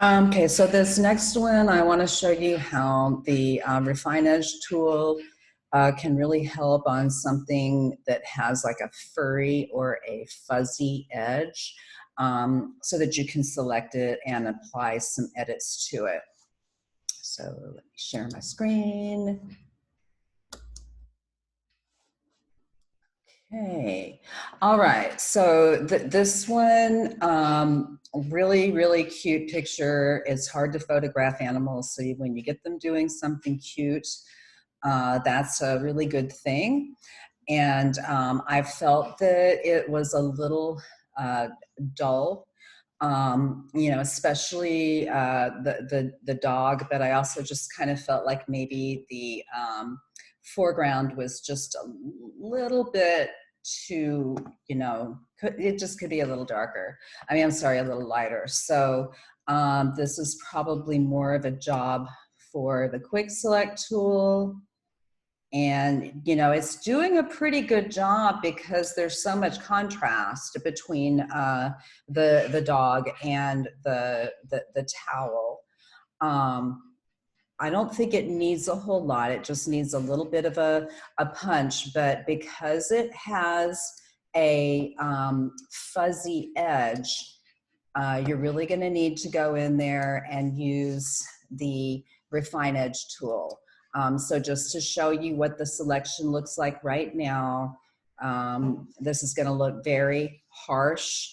Okay, so this next one, I want to show you how the Refine Edge tool can really help on something that has like a furry or a fuzzy edge, so that you can select it and apply some edits to it. So let me share my screen. Okay. All right. So this one, really, really cute picture. It's hard to photograph animals. So when you get them doing something cute, that's a really good thing. And I felt that it was a little dull, especially the dog. But I also just kind of felt like maybe the foreground was just a little bit too, it just could be a little darker. I mean, I'm sorry, a little lighter. So this is probably more of a job for the quick select tool. And it's doing a pretty good job because there's so much contrast between the dog and the towel. I don't think it needs a whole lot. It just needs a little bit of a punch, but because it has a fuzzy edge, you're really going to need to go in there and use the Refine Edge tool. So just to show you what the selection looks like right now, this is going to look very harsh,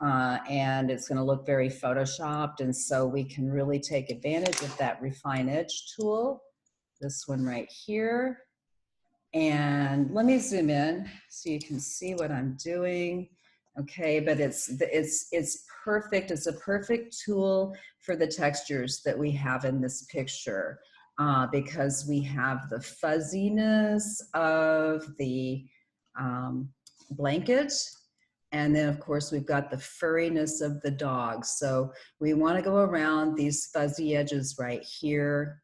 and it's going to look very photoshopped. And so we can really take advantage of that Refine Edge tool, this one right here. And let me zoom in so you can see what I'm doing. Okay, but it's perfect. It's a perfect tool for the textures that we have in this picture, because we have the fuzziness of the blanket, and then of course we've got the furriness of the dog. So we want to go around these fuzzy edges right here,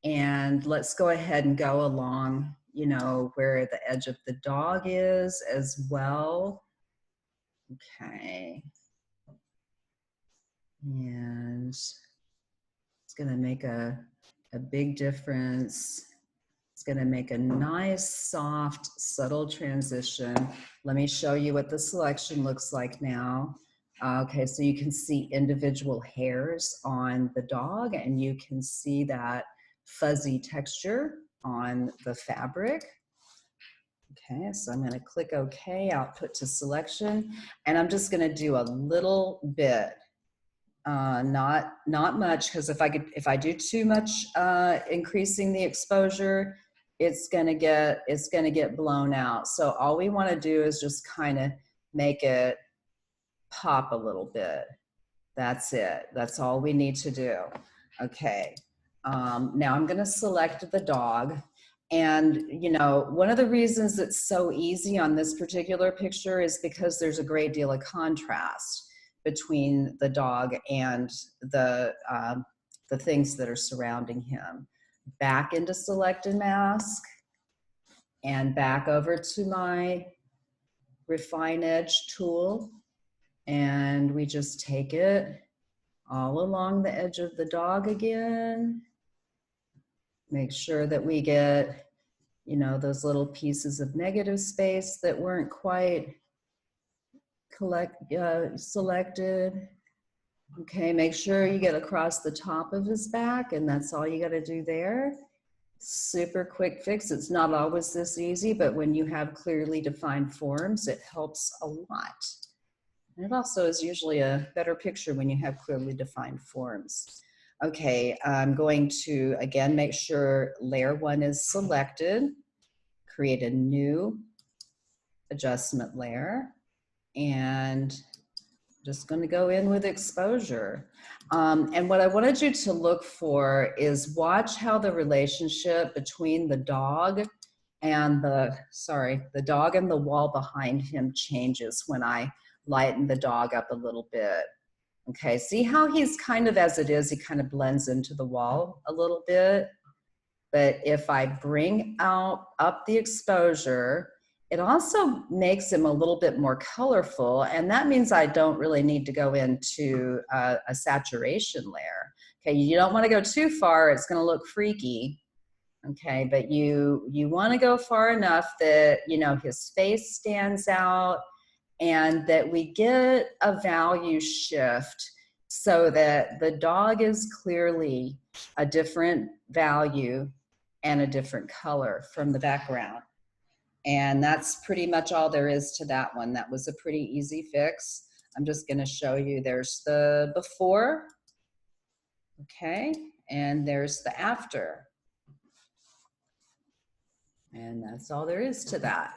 and let's go ahead and go along, where the edge of the dog is as well. Okay. And it's going to make a big difference. It's going to make a nice, soft, subtle transition. Let me show you what the selection looks like now. Okay, so you can see individual hairs on the dog, and you can see that fuzzy texture on the fabric. Okay, so I'm going to click OK, output to selection, and I'm just going to do a little bit, not much, because if I do too much increasing the exposure, it's going to get blown out. So all we want to do is just kind of make it pop a little bit. That's it. That's all we need to do. Okay. Now I'm going to select the dog. And, one of the reasons it's so easy on this particular picture is because there's a great deal of contrast between the dog and the things that are surrounding him. Back into select and mask, and back over to my Refine Edge tool. And we just take it all along the edge of the dog again. Make sure that we get, those little pieces of negative space that weren't quite selected. Okay, make sure you get across the top of his back, and that's all you got to do there. Super quick fix. It's not always this easy, but when you have clearly defined forms, it helps a lot. And it also is usually a better picture when you have clearly defined forms. Okay, I'm going to, again, make sure layer 1 is selected, create a new adjustment layer, and just going to go in with exposure. And what I wanted you to look for is watch how the relationship between the dog and the wall behind him changes when I lighten the dog up a little bit. Okay, see how he's kind of, as it is, he kind of blends into the wall a little bit. But if I bring up the exposure It also makes him a little bit more colorful, and that means I don't really need to go into a saturation layer. Okay, you don't want to go too far, it's going to look freaky. Okay, but you want to go far enough that, you know, his face stands out and that we get a value shift so that the dog is clearly a different value and a different color from the background. And that's pretty much all there is to that one. That was a pretty easy fix. I'm just going to show you, there's the before, okay, and there's the after. And that's all there is to that.